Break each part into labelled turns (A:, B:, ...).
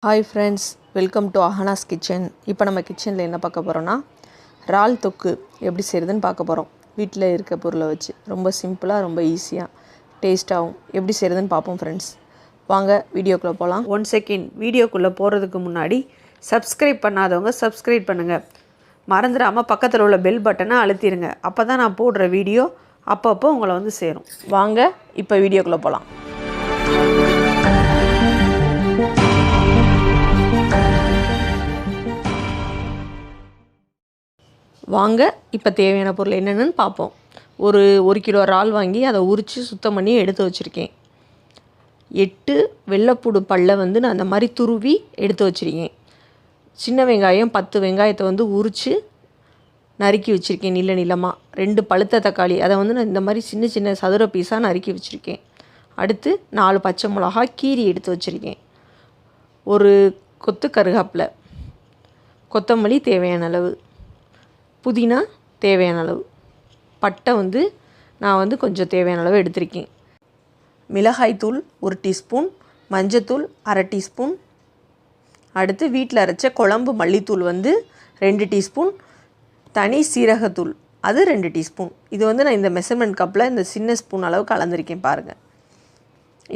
A: Hi friends, welcome to AHAANA'S kitchen. இப்போ நம்ம கிச்சனில் என்ன பார்க்க போகிறோன்னா இறால் தொக்கு எப்படி செய்கிறதுன்னு பார்க்க போகிறோம். வீட்டில் இருக்க பொருளை வச்சு ரொம்ப சிம்பிளாக ரொம்ப ஈஸியாக டேஸ்ட்டாகவும் எப்படி செய்கிறதுன்னு பார்ப்போம் ஃப்ரெண்ட்ஸ். வாங்க வீடியோக்குள்ளே போகலாம்.
B: 1 செகண்ட் வீடியோக்குள்ளே போகிறதுக்கு முன்னாடி சப்ஸ்கிரைப் பண்ணாதவங்க சப்ஸ்கிரைப் பண்ணுங்கள். மறந்துடாமல் பக்கத்தில் உள்ள பெல் பட்டனை அழுத்திடுங்க. அப்போ தான் நான் போடுற வீடியோ அப்பப்போ உங்களை வந்து சேரும்.
A: வாங்க இப்போ வீடியோக்குள்ளே போகலாம். வாங்க இப்போ தேவையான பொருள் என்னென்னு பார்ப்போம். ஒரு கிலோ இறால் வாங்கி அதை உரித்து சுத்தம் பண்ணி எடுத்து வச்சுருக்கேன். 8 வெள்ளைப்பூடு பல்லை வந்து நான் அந்த மாதிரி துருவி எடுத்து வச்சுருக்கேன். சின்ன வெங்காயம் 10 வெங்காயத்தை வந்து உரித்து நறுக்கி வச்சுருக்கேன் நீளமாக. 2 பழுத்த தக்காளி அதை வந்து நான் இந்த மாதிரி சின்ன சின்ன சதுர பீஸாக நறுக்கி வச்சுருக்கேன். அடுத்து 4 பச்சை மிளகா கீரி எடுத்து வச்சுருக்கேன். ஒரு கொத்து கருவேப்பிலை, கொத்தமல்லி தேவையான அளவு, புதினா தேவையான அளவு, பட்டை வந்து நான் வந்து கொஞ்சம் தேவையான அளவு எடுத்திருக்கேன். மிளகாய்த்தூள் 1 டீஸ்பூன், மஞ்சத்தூள் 1/2 டீஸ்பூன், அடுத்து வீட்டில் அரைச்ச குழம்பு மல்லித்தூள் வந்து 2 டீஸ்பூன், தனி சீரகத்தூள் அது 2 டீஸ்பூன். இது வந்து நான் இந்த மெஷர்மெண்ட் கப்பில் இந்த சின்ன ஸ்பூன் அளவு கலந்துருக்கேன் பாருங்கள்.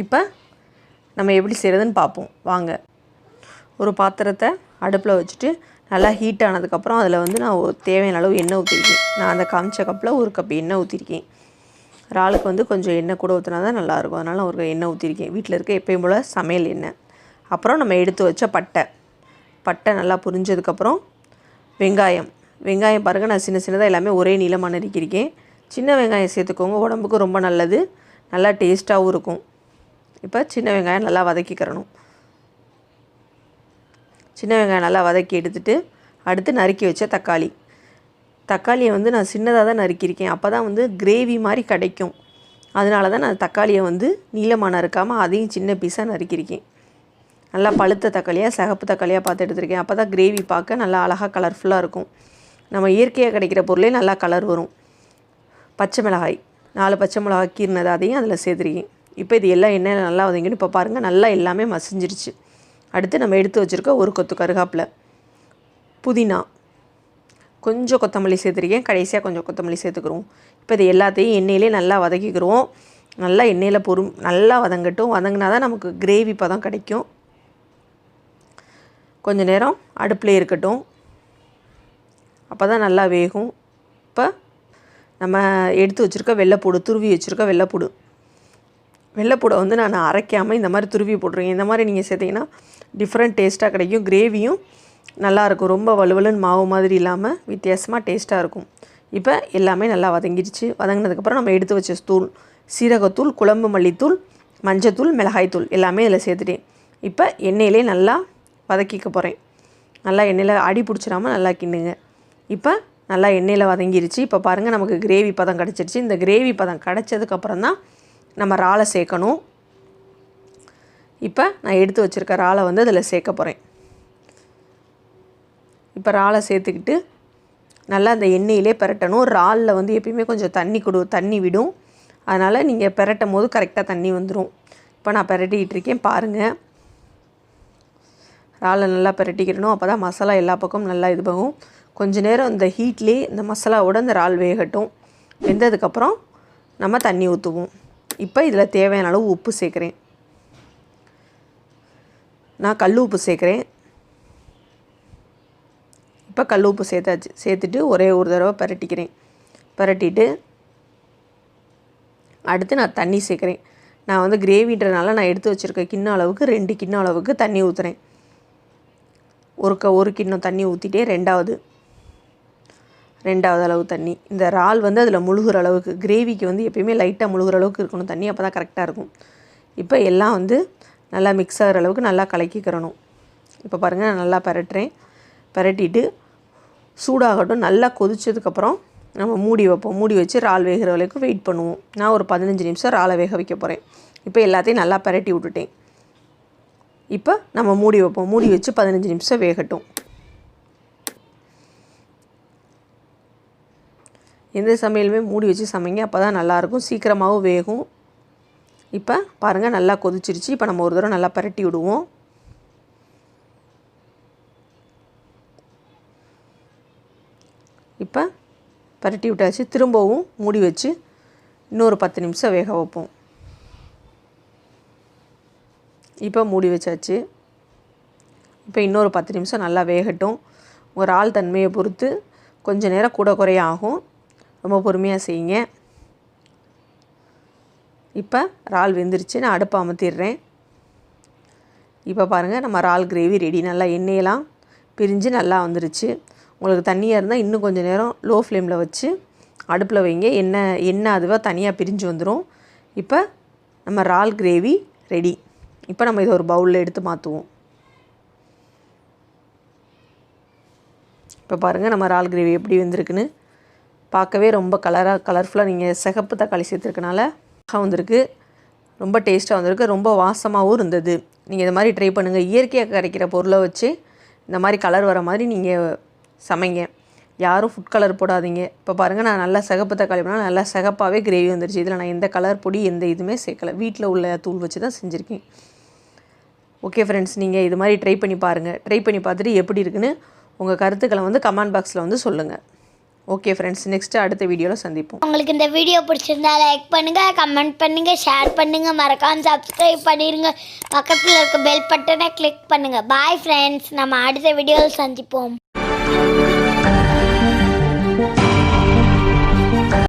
A: இப்போ நம்ம எப்படி செய்கிறதுன்னு பார்ப்போம் வாங்க. ஒரு பாத்திரத்தை அடுப்பில் வச்சுட்டு நல்லா ஹீட் ஆனதுக்கப்புறம் அதில் வந்து நான் தேவையான அளவு எண்ணெய் ஊற்றிருக்கேன். நான் அந்த காமிச்ச கப்பில் 1 கப் எண்ணெய் ஊற்றிருக்கேன். இறாலுக்கு வந்து கொஞ்சம் எண்ணெய் கூட ஊற்றினா தான் நல்லாயிருக்கும். அதனால் நான் ஒரு எண்ணெய் ஊற்றிருக்கேன். வீட்டில் இருக்க எப்பயும் போல் சமையல் எண்ணெய். அப்புறம் நம்ம எடுத்து வச்ச பட்டை நல்லா புரிஞ்சதுக்கப்புறம் வெங்காயம் பாருங்கள், நான் சின்ன சின்னதாக எல்லாமே ஒரே நீளமாக நறுக்கியிருக்கேன். சின்ன வெங்காயம் சேர்த்துக்கோங்க, உடம்புக்கு ரொம்ப நல்லது, நல்லா டேஸ்ட்டாகவும் இருக்கும். இப்போ சின்ன வெங்காயம் நல்லா வதக்கிக்கிறணும். சின்ன வெங்காயம் நல்லா வதக்கி எடுத்துகிட்டு அடுத்து நறுக்கி வச்ச தக்காளியை வந்து நான் சின்னதாக தான் நறுக்கியிருக்கேன். அப்போ தான் வந்து கிரேவி மாதிரி கிடைக்கும். அதனால தான் நான் தக்காளியை வந்து நீளமாக நறுக்காமல் அதையும் சின்ன பீஸாக நறுக்கியிருக்கேன். நல்லா பழுத்த தக்காளியாக சிகப்பு தக்காளியாக பார்த்து எடுத்துருக்கேன். அப்போ தான் கிரேவி பார்க்க நல்லா அழகாக கலர்ஃபுல்லாக இருக்கும். நம்ம இயற்கையாக கிடைக்கிற பொருளே நல்லா கலர் வரும். பச்சை மிளகாய் 4 பச்சை மிளகாய் கீறினது அதையும் அதில் சேர்த்துருக்கேன். இப்போ இது எல்லாம் எண்ணெயில் நல்லா வதங்கின்னு இப்போ பாருங்கள் நல்லா எல்லாமே மசிஞ்சிருச்சு. அடுத்து நம்ம எடுத்து வச்சுருக்க 1 கொத்து கருவேப்பிலை, புதினா, கொஞ்சம் கொத்தமல்லி சேர்த்துருக்கேன். கடைசியாக கொஞ்சம் கொத்தமல்லி சேர்த்துக்கிறோம். இப்போ இது எல்லாத்தையும் எண்ணெயிலே நல்லா வதக்கிக்கிறோம். நல்லா எண்ணெயில் நல்லா வதங்கட்டும். வதங்கினா தான் நமக்கு கிரேவி பதம் கிடைக்கும். கொஞ்சம் நேரம் அடுப்பிலே இருக்கட்டும், அப்போ தான் நல்லா வேகும். இப்போ நம்ம எடுத்து வச்சுருக்க வெள்ளைப்பூடு, துருவி வச்சுருக்க வெள்ளைப்பூடை வந்து நான் அரைக்காமல் இந்த மாதிரி துருவி போட்டுருக்கேன். இந்த மாதிரி நீங்கள் சேர்த்திங்கன்னா டிஃப்ரெண்ட் டேஸ்ட்டாக கிடைக்கும். கிரேவியும் நல்லாயிருக்கும். ரொம்ப வலுவலுன்னு மாவு மாதிரி இல்லாமல் வித்தியாசமாக டேஸ்ட்டாக இருக்கும். இப்போ எல்லாமே நல்லா வதங்கிடுச்சு. வதங்கினதுக்கப்புறம் நம்ம எடுத்து வச்ச தூள், சீரகத்தூள், குழம்பு மல்லித்தூள், மஞ்சத்தூள், மிளகாய்த்தூள் எல்லாமே இதில் சேர்த்துட்டேன். இப்போ எண்ணெயிலே நல்லா வதக்கிக்க போகிறேன். நல்லா எண்ணெயில் அடி பிடிச்சிடாமல் நல்லா கிண்டுங்க. இப்போ நல்லா எண்ணெயில் வதங்கிடுச்சு. இப்போ பாருங்கள் நமக்கு கிரேவி பதம் கிடச்சிருச்சு. இந்த கிரேவி பதம் கிடச்சதுக்கப்புறம் தான் நம்ம இறாலை சேர்க்கணும். இப்போ நான் எடுத்து வச்சுருக்க இறாலை வந்து அதில் சேர்க்க போகிறேன். இப்போ இறாலை சேர்த்துக்கிட்டு நல்லா அந்த எண்ணெயிலே பிரட்டணும். இறாலில் வந்து எப்பயுமே கொஞ்சம் தண்ணி விடும். அதனால் நீங்கள் பிரட்டும் போது கரெக்டாக தண்ணி வந்துடும். இப்போ நான் பிரட்டிக்கிட்டு இருக்கேன் பாருங்கள். இறாலை நல்லா பிரட்டிக்கிறணும். அப்போ தான் மசாலா எல்லா பக்கமும் நல்லா இது பண்ணும். கொஞ்சம் நேரம் இந்த ஹீட்லேயே இந்த மசாலாவோட இந்த இறால் வேகட்டும். வெந்ததுக்கப்புறம் நம்ம தண்ணி ஊற்றுவோம். இப்போ இதில் தேவையான அளவு உப்பு சேர்க்குறேன். நான் கல் உப்பு சேர்க்குறேன். இப்போ கல் உப்பு சேர்த்துட்டு ஒரே ஒரு தடவை பிரட்டிட்டு அடுத்து நான் தண்ணி சேர்க்குறேன். நான் வந்து கிரேவின்றனால நான் எடுத்து வச்சுருக்க கிண்ணம் அளவுக்கு 2 கிண்ணம் அளவுக்கு தண்ணி ஊற்றுறேன். ஒரு கிண்ணம் தண்ணி ஊற்றிட்டே ரெண்டாவது அளவு தண்ணி. இந்த இறால் வந்து அதில் முழுகிற அளவுக்கு, கிரேவிக்கு வந்து எப்பயுமே லைட்டாக முழுகிற அளவுக்கு இருக்கணும் தண்ணி. அப்போ தான் கரெக்டாக இருக்கும். இப்போ எல்லாம் வந்து நல்லா மிக்ஸ் ஆகிற அளவுக்கு நல்லா கலக்கிக்கிறணும். இப்போ பாருங்கள் நான் நல்லா பிரட்டிட்டு சூடாகட்டும். நல்லா கொதிச்சதுக்கப்புறம் நம்ம மூடி வைப்போம். மூடி வச்சு இறால் வேகிற வரைக்கும் வெயிட் பண்ணுவோம். நான் ஒரு 15 நிமிஷம் இறாலை வேக வைக்க போகிறேன். இப்போ எல்லாத்தையும் நல்லா பிரட்டி விட்டுட்டேன். இப்போ நம்ம மூடி வைப்போம். மூடி வச்சு 15 நிமிஷம் வேகட்டும். எந்த சமையலுமே மூடி வச்சு சமைங்க, அப்போ தான் நல்லாயிருக்கும், சீக்கிரமாகவும் வேகும். இப்போ பாருங்கள் நல்லா கொதிச்சிருச்சு. இப்போ நம்ம ஒரு தடவை நல்லா பரட்டி விடுவோம். இப்போ பரட்டி விட்டாச்சு. திரும்பவும் மூடி வச்சு இன்னொரு 10 நிமிஷம் வேக வைப்போம். இப்போ மூடி வச்சாச்சு. இப்போ இன்னொரு 10 நிமிஷம் நல்லா வேகட்டும். ஒரு இறால் தன்மையை பொறுத்து கொஞ்சம் நேரம் கூட குறைய ஆகும். ரொம்ப பொறுமையாக செய்யுங்க. இப்போ இறால் வெந்துருச்சு. நான் அடுப்பை அமர்த்திடுறேன். இப்போ பாருங்கள், நம்ம இறால் கிரேவி ரெடி. நல்லா எண்ணெயெல்லாம் பிரிஞ்சு நல்லா வந்துருச்சு. உங்களுக்கு தண்ணியாக இருந்தால் இன்னும் கொஞ்சம் நேரம் லோ ஃப்ளேமில் வச்சு அடுப்பில் வைங்க. எண்ணெய் அதுவாக தனியாக பிரிஞ்சு வந்துடும். இப்போ நம்ம இறால் கிரேவி ரெடி. இப்போ நம்ம இதை ஒரு பவுலில் எடுத்து மாற்றுவோம். இப்போ பாருங்கள், நம்ம இறால் கிரேவி எப்படி வந்திருக்குன்னு. பார்க்கவே ரொம்ப கலர்ஃபுல்லாக நீங்கள் சிகப்பு தக்காளி சேர்த்துருக்கனால வந்திருக்கு. ரொம்ப டேஸ்ட்டாக வந்திருக்கு. ரொம்ப வாசமாகவும் இருந்தது. நீங்கள் இது மாதிரி ட்ரை பண்ணுங்கள். இயற்கையாக கிடைக்கிற பொருளை வச்சு இந்த மாதிரி கலர் வர மாதிரி நீங்கள் சமைங்க. யாரும் ஃபுட் கலர் போடாதீங்க. இப்போ பாருங்கள், நான் நல்லா சிகப்பு தக்காளி பண்ணால் நல்லா சிகப்பாகவே கிரேவி வந்துருச்சு. இதில் நான் எந்த கலர் பொடி எந்த இதுவுமே சேர்க்கலை. வீட்டில் உள்ள தூள் வச்சு தான் செஞ்சுருக்கேன். ஓகே ஃப்ரெண்ட்ஸ், நீங்கள் இது மாதிரி ட்ரை பண்ணி பாருங்கள். ட்ரை பண்ணி பார்த்துட்டு எப்படி இருக்குன்னு உங்கள் கருத்துக்களை வந்து கமெண்ட் பாக்ஸில் வந்து சொல்லுங்கள். ஓகே ஃப்ரெண்ட்ஸ், நெக்ஸ்ட்டு அடுத்த வீடியோவில் சந்திப்போம்.
C: உங்களுக்கு இந்த வீடியோ பிடிச்சிருந்தா லைக் பண்ணுங்கள், கமெண்ட் பண்ணுங்கள், ஷேர் பண்ணுங்கள், மறக்காம சப்ஸ்கிரைப் பண்ணிடுங்க. பக்கத்தில் இருக்க பெல் பட்டனை கிளிக் பண்ணுங்கள். பாய் ஃப்ரெண்ட்ஸ், நம்ம அடுத்த வீடியோவில் சந்திப்போம்.